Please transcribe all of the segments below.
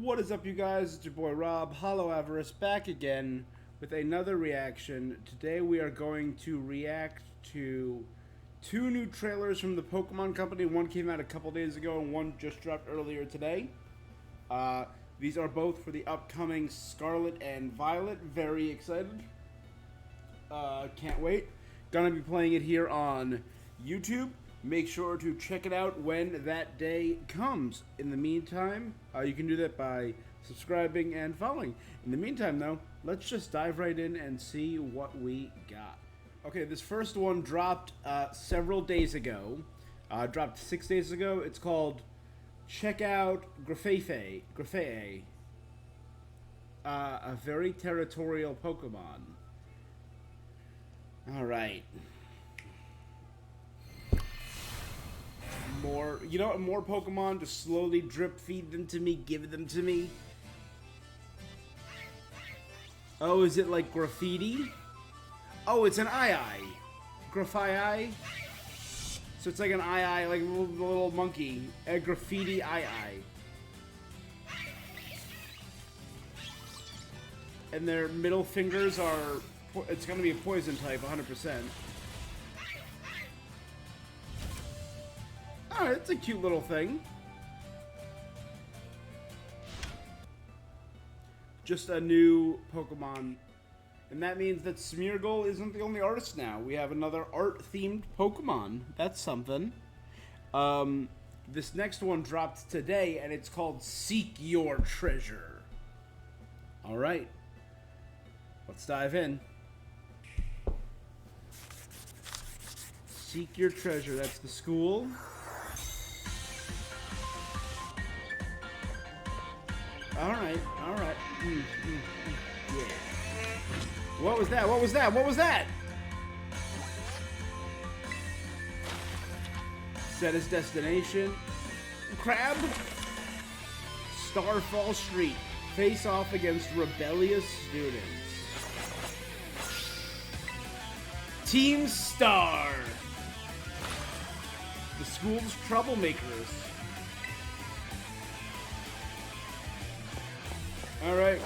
What is up, you guys? It's your boy Rob, Hollow Avarice, back again with another reaction. Today we are going to react to two new trailers from the Pokemon Company. One came out a couple days ago and one just dropped earlier today. These are both for the upcoming Scarlet and Violet. Very excited. Can't wait. Gonna be playing it here on YouTube. Make sure to check it out when that day comes. In the meantime, you can do that by subscribing and following. In the meantime, though, let's just dive right in and see what we got. Okay, this first one dropped several days ago. Dropped 6 days ago. It's called Check Out Grafefe. A very territorial Pokemon. Alright. More Pokemon, just slowly drip feed them to me, give them to me. Oh, is it like graffiti? Oh, it's an eye. Graffiti. So it's like an eye, like a little monkey. A graffiti eye. And their middle fingers are, it's gonna be a poison type, 100%. Alright, it's a cute little thing. Just a new Pokemon. And that means that Smeargle isn't the only artist now. We have another art-themed Pokemon. That's something. This next one dropped today, and it's called Seek Your Treasure. Alright. Let's dive in. Seek Your Treasure. That's the school. Alright. Yeah. What was that? Set his destination. Crab. Starfall Street. Face off against rebellious students. Team Star. The school's troublemakers. Alright.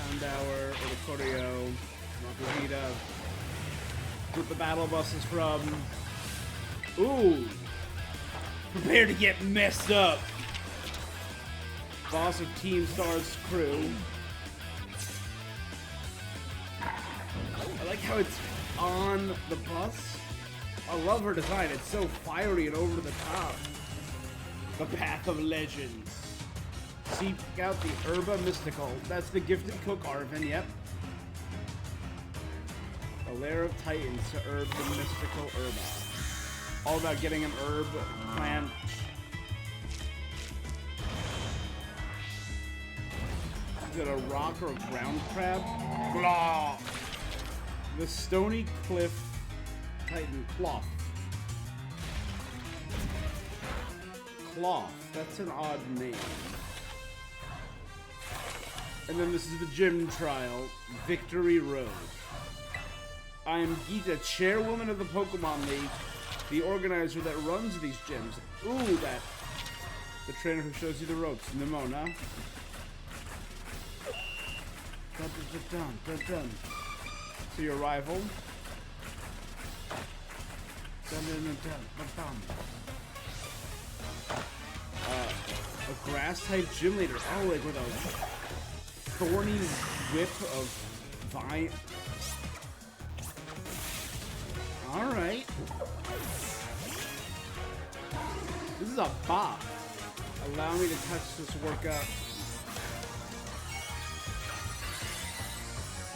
Houndour, Oricorio, Makuhita. With the battle buses from. Ooh! Prepare to get messed up! Boss of Team Star's crew. I like how it's on the bus. I love her design, it's so fiery and over the top. The Path of Legends. Seek out the Herba Mystical. That's the gifted cook Arvin, yep. A lair of titans to herb the mystical Herba. All about getting an herb plant. Is it a rock or a ground crab? Blah! The Stony Cliff Titan Cloth. Cloth. That's an odd name. And then this is the gym trial, Victory Road. I am Geeta, chairwoman of the Pokemon League, the organizer that runs these gyms. Ooh, that. The trainer who shows you the ropes, Nimona. Dun. So your rival. Dun. A grass-type gym leader. Oh, like with a thorny whip of vine. Alright. This is a bop. Allow me to touch this workout.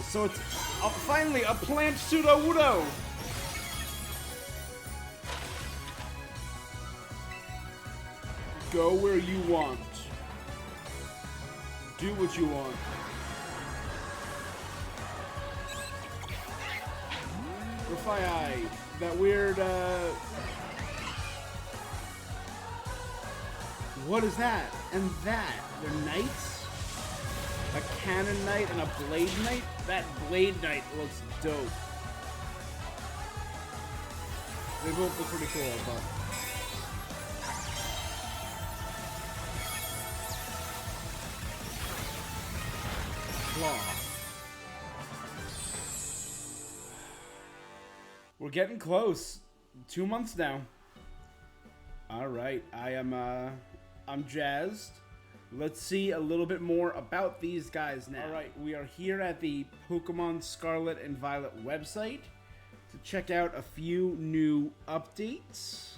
So it's finally a plant Sudowoodo. Go where you want. Do what you want. Grafai, that weird, what is that? And that? They're knights? A cannon knight and a blade knight? That blade knight looks dope. They both look pretty cool, but Claw. We're getting close. 2 months now. All right, I'm jazzed. Let's see a little bit more about these guys now. All right, we are here at the Pokemon Scarlet and Violet website to check out a few new updates.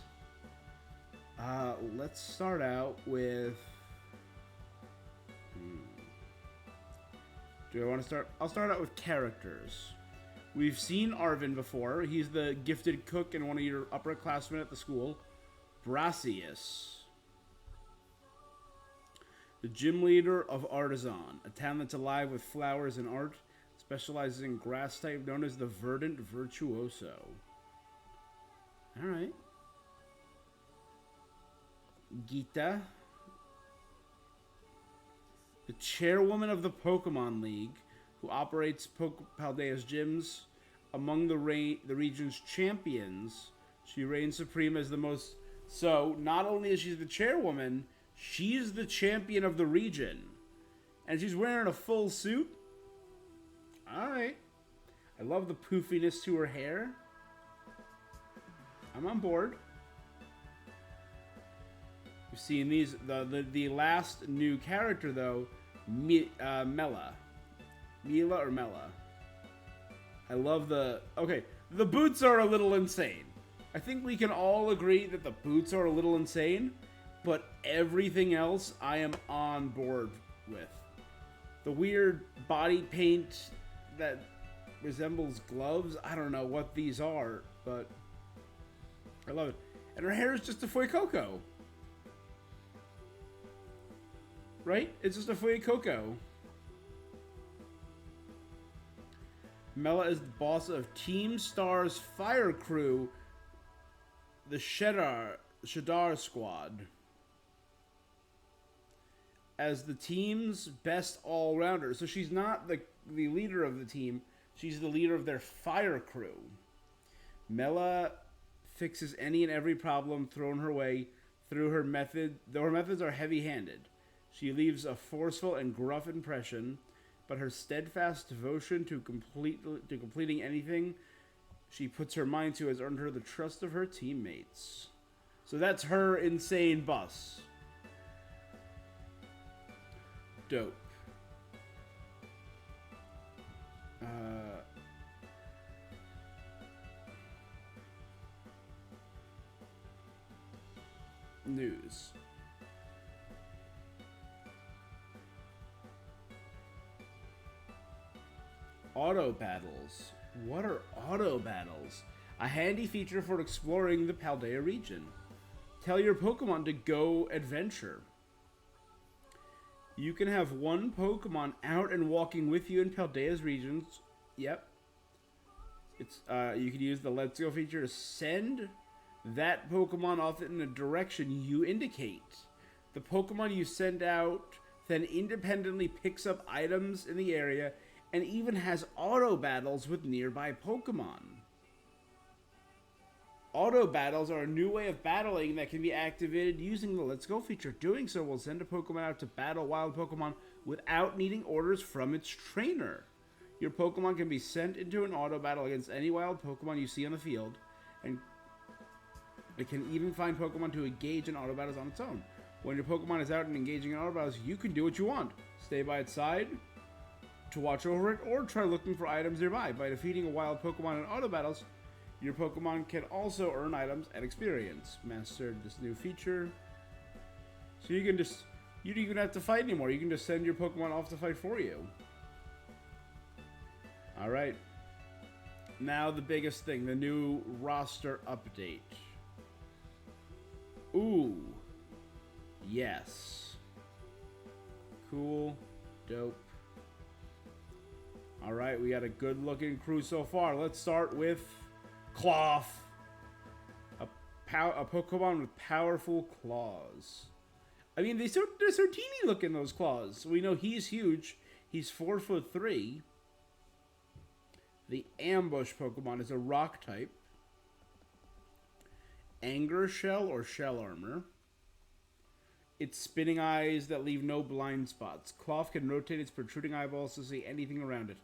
Let's start out with... Do I want to start? I'll start out with characters. We've seen Arvin before. He's the gifted cook and one of your upperclassmen at the school. Brassius. The gym leader of Artisan, a town that's alive with flowers and art, specializes in grass type known as the Verdant Virtuoso. Alright. Gita. The chairwoman of the Pokemon League, who operates Paldea's gyms. Among the region's champions, she reigns supreme as the most... So, not only is she the chairwoman, she's the champion of the region. And she's wearing a full suit. Alright. I love the poofiness to her hair. I'm on board. We've seen these... The last new character, though, Mela. Mila or Mela? I love the... Okay, the boots are a little insane. I think we can all agree that the boots are a little insane, but everything else I am on board with. The weird body paint that resembles gloves, I don't know what these are, but I love it. And her hair is just a Fuecoco. Right? It's just a Fuecoco. Mela is the boss of Team Star's fire crew, the Shadar Squad. As the team's best all-rounder. So she's not the leader of the team. She's the leader of their fire crew. Mela fixes any and every problem thrown her way through her method. Though her methods are heavy-handed, she leaves a forceful and gruff impression, but her steadfast devotion to completing anything she puts her mind to has earned her the trust of her teammates. So that's her insane boss. Dope. News. Auto battles. What are auto battles? A handy feature for exploring the Paldea region. Tell your Pokemon to go adventure. You can have one Pokemon out and walking with you in Paldea's regions. Yep. It's you can use the Let's Go feature to send that Pokemon off in a direction you indicate. The Pokemon you send out then independently picks up items in the area and even has auto battles with nearby Pokemon. Auto battles are a new way of battling that can be activated using the Let's Go feature. Doing so will send a Pokemon out to battle wild Pokemon without needing orders from its trainer. Your Pokemon can be sent into an auto battle against any wild Pokemon you see on the field, and it can even find Pokemon to engage in auto battles on its own. When your Pokemon is out and engaging in auto battles, you can do what you want. Stay by its side to watch over it, or try looking for items nearby. By defeating a wild Pokemon in auto battles, your Pokemon can also earn items and experience. Mastered this new feature. So you don't even have to fight anymore. You can just send your Pokemon off to fight for you. Alright. Now the biggest thing, the new roster update. Ooh. Yes. Cool. Dope. Alright, we got a good looking crew so far. Let's start with Cloth. A Pokemon with powerful claws. I mean, they're so teeny looking, those claws. We know he's huge. He's 4'3". The Ambush Pokemon is a rock type. Anger Shell or Shell Armor. Its spinning eyes that leave no blind spots. Cloth can rotate its protruding eyeballs to see anything around it,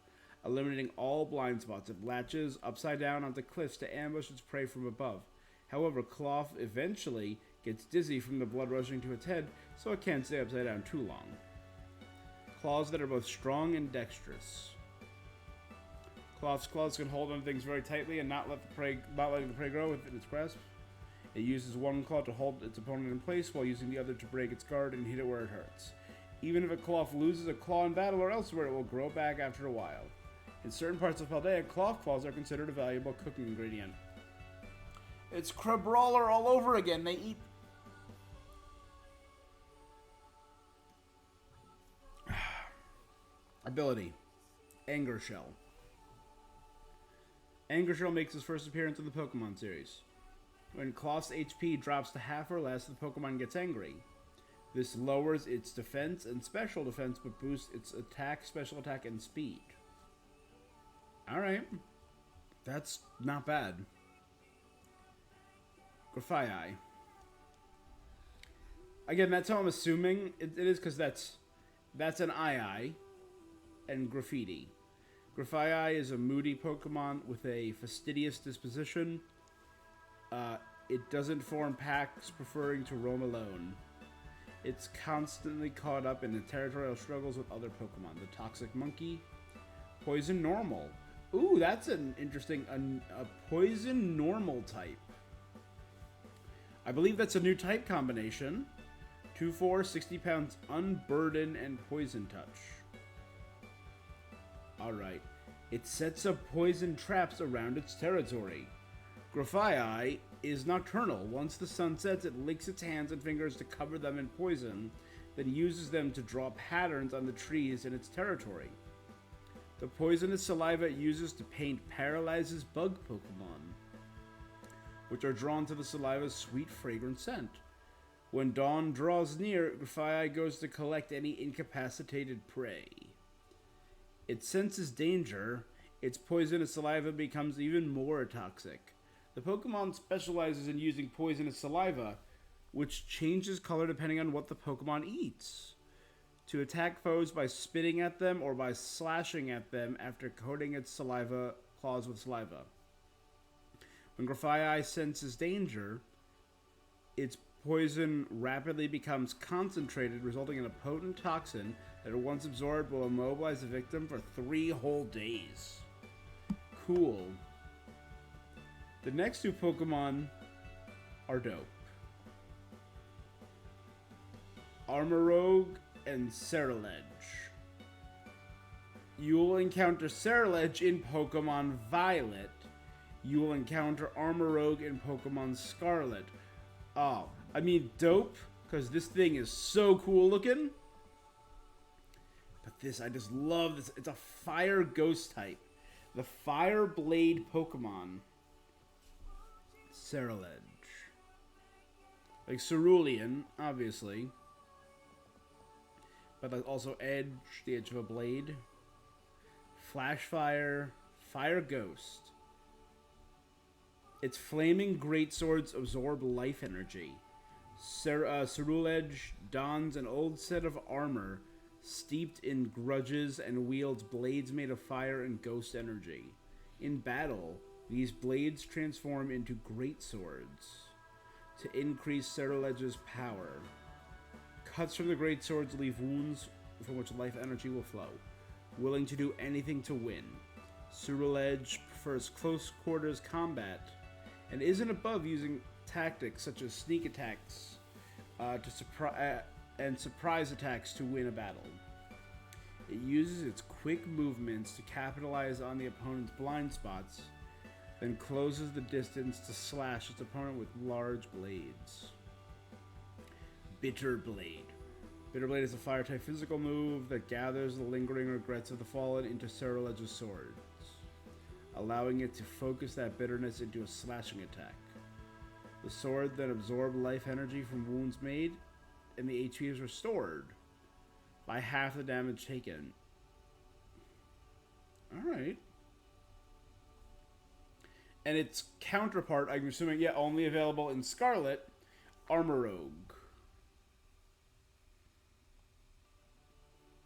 eliminating all blind spots. It latches upside down onto cliffs to ambush its prey from above. However, Cloth eventually gets dizzy from the blood rushing to its head, so it can't stay upside down too long. Claws that are both strong and dexterous. Cloth's claws can hold on things very tightly and not letting the prey grow within its grasp. It uses one claw to hold its opponent in place while using the other to break its guard and hit it where it hurts. Even if a cloth loses a claw in battle or elsewhere, it will grow back after a while. In certain parts of Paldea, cloth claws are considered a valuable cooking ingredient. It's Crabrawler all over again. They eat... Ability. Anger Shell. Anger Shell makes its first appearance in the Pokemon series. When Cloth's HP drops to half or less, the Pokemon gets angry. This lowers its defense and special defense, but boosts its attack, special attack, and speed. Alright. That's not bad. Grafaiai. Again, that's how I'm assuming it is, because that's an II and Graffiti. Grafaiai is a moody Pokemon with a fastidious disposition. It doesn't form packs, preferring to roam alone. It's constantly caught up in the territorial struggles with other Pokemon. The Toxic Monkey. Poison Normal. Ooh, that's an interesting... a Poison Normal type. I believe that's a new type combination. 2-4, 60 pounds, Unburden, and Poison Touch. Alright. It sets up poison traps around its territory. Grafaiai is nocturnal. Once the sun sets, it licks its hands and fingers to cover them in poison, then uses them to draw patterns on the trees in its territory. The poisonous saliva it uses to paint paralyzes bug Pokemon, which are drawn to the saliva's sweet, fragrant scent. When dawn draws near, Grafaiai goes to collect any incapacitated prey. It senses danger. Its poisonous saliva becomes even more toxic. The Pokemon specializes in using poisonous saliva, which changes color depending on what the Pokemon eats, to attack foes by spitting at them or by slashing at them after coating its claws with saliva. When Grafaiai senses danger, its poison rapidly becomes concentrated, resulting in a potent toxin that once absorbed will immobilize the victim for 3 whole days. Cool. The next 2 Pokemon are dope. Armarouge and Ceruledge. You will encounter Ceruledge in Pokemon Violet. You will encounter Armarouge in Pokemon Scarlet. Oh, I mean dope, because this thing is so cool looking. But this, I just love this. It's a fire ghost type. The Fire Blade Pokemon. Ceruledge. Like Cerulean, obviously. But like also edge, the edge of a blade. Flash Fire, Fire Ghost. Its flaming greatswords absorb life energy. Ceruledge dons an old set of armor steeped in grudges and wields blades made of fire and ghost energy. In battle, these blades transform into greatswords to increase Ceruledge's power. Cuts from the greatswords leave wounds from which life energy will flow. Willing to do anything to win, Ceruledge prefers close quarters combat and isn't above using tactics such as sneak attacks and surprise attacks to win a battle. It uses its quick movements to capitalize on the opponent's blind spots, then closes the distance to slash its opponent with large blades. Bitter Blade. Bitter Blade is a fire-type physical move that gathers the lingering regrets of the fallen into Ceruledge's swords, allowing it to focus that bitterness into a slashing attack. The sword then absorbs life energy from wounds made, and the HP is restored by half the damage taken. Alright. And its counterpart, I'm assuming, only available in Scarlet, Armarouge.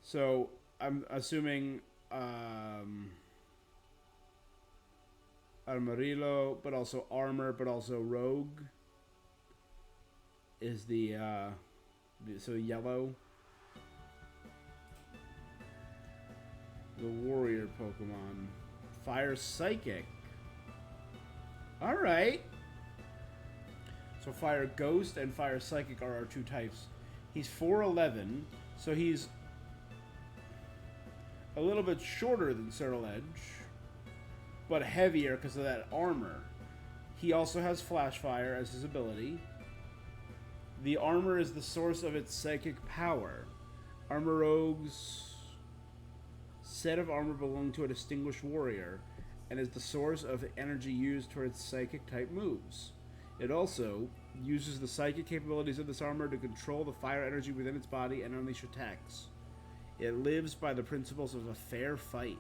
So I'm assuming Armarillo, but also armor, but also rogue is the so yellow. The warrior Pokemon. Fire Psychic. Alright. So Fire Ghost and Fire Psychic are our two types. He's 4'11", so he's a little bit shorter than Scarlet, but heavier because of that armor. He also has Flash Fire as his ability. The armor is the source of its psychic power. Armor Rogue's set of armor belong to a distinguished warrior and is the source of the energy used towards psychic type moves. It also uses the psychic capabilities of this armor to control the fire energy within its body and unleash attacks. It lives by the principles of a fair fight.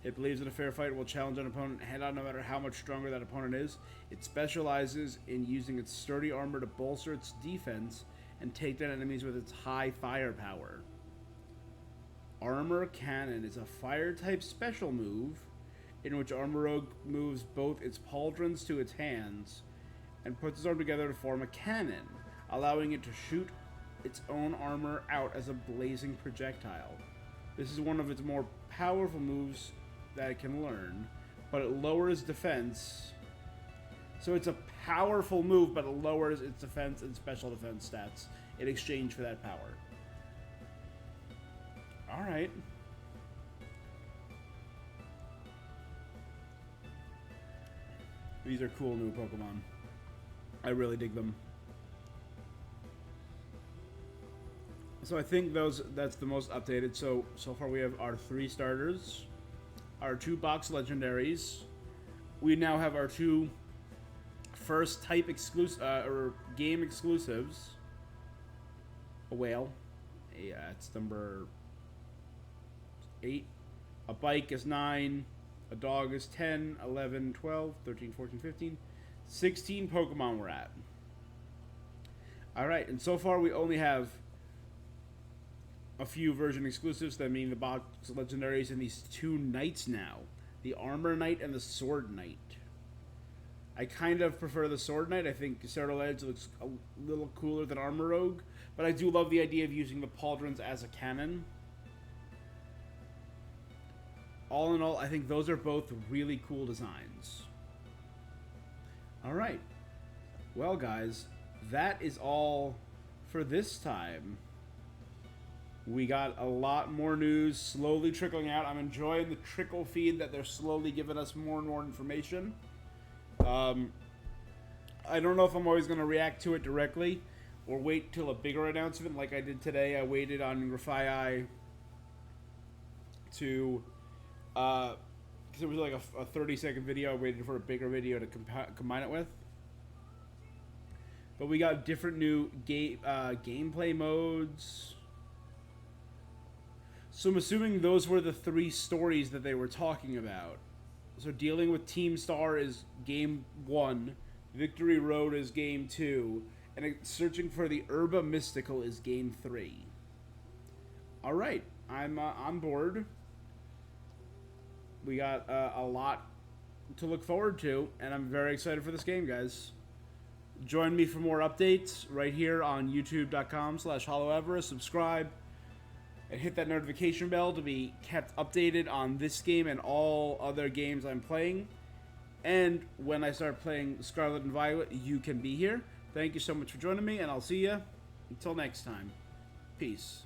It believes that a fair fight will challenge an opponent head-on no matter how much stronger that opponent is. It specializes in using its sturdy armor to bolster its defense and take down enemies with its high fire power. Armor Cannon is a fire-type special move in which Armor Rogue moves both its pauldrons to its hands and puts its arm together to form a cannon, allowing it to shoot its own armor out as a blazing projectile. This is one of its more powerful moves that it can learn, but it lowers defense. So it's a powerful move, but it lowers its defense and special defense stats in exchange for that power. Alright. These are cool new Pokemon. I really dig them. So I think that's the most updated. So far we have our 3 starters, our 2 box legendaries. We now have our 2 first type exclusive or game exclusives. A whale. Yeah, it's number 8. A bike is 9. A dog is 10, 11, 12, 13, 14, 15. 16 Pokemon we're at. Alright, and so far we only have a few version exclusives, that mean the box legendaries, and these 2 knights now. The Armor Knight and the Sword Knight. I kind of prefer the Sword Knight. I think Scarlet looks a little cooler than Armor Rogue, but I do love the idea of using the pauldrons as a cannon. All in all, I think those are both really cool designs. Alright. Well, guys, that is all for this time. We got a lot more news slowly trickling out. I'm enjoying the trickle feed that they're slowly giving us more and more information. I don't know if I'm always going to react to it directly or wait till a bigger announcement like I did today. I waited on Grafai to... because it was like a 30-second video. I waited for a bigger video to combine it with. But we got different new gameplay modes. So I'm assuming those were the 3 stories that they were talking about. So dealing with Team Star is game 1, Victory Road is game 2, and searching for the Herba Mystical is game 3. All right, I'm on board. We got a lot to look forward to, and I'm very excited for this game, guys. Join me for more updates right here on youtube.com/HollowEverest. Subscribe and hit that notification bell to be kept updated on this game and all other games I'm playing. And when I start playing Scarlet and Violet, you can be here. Thank you so much for joining me, and I'll see you until next time. Peace.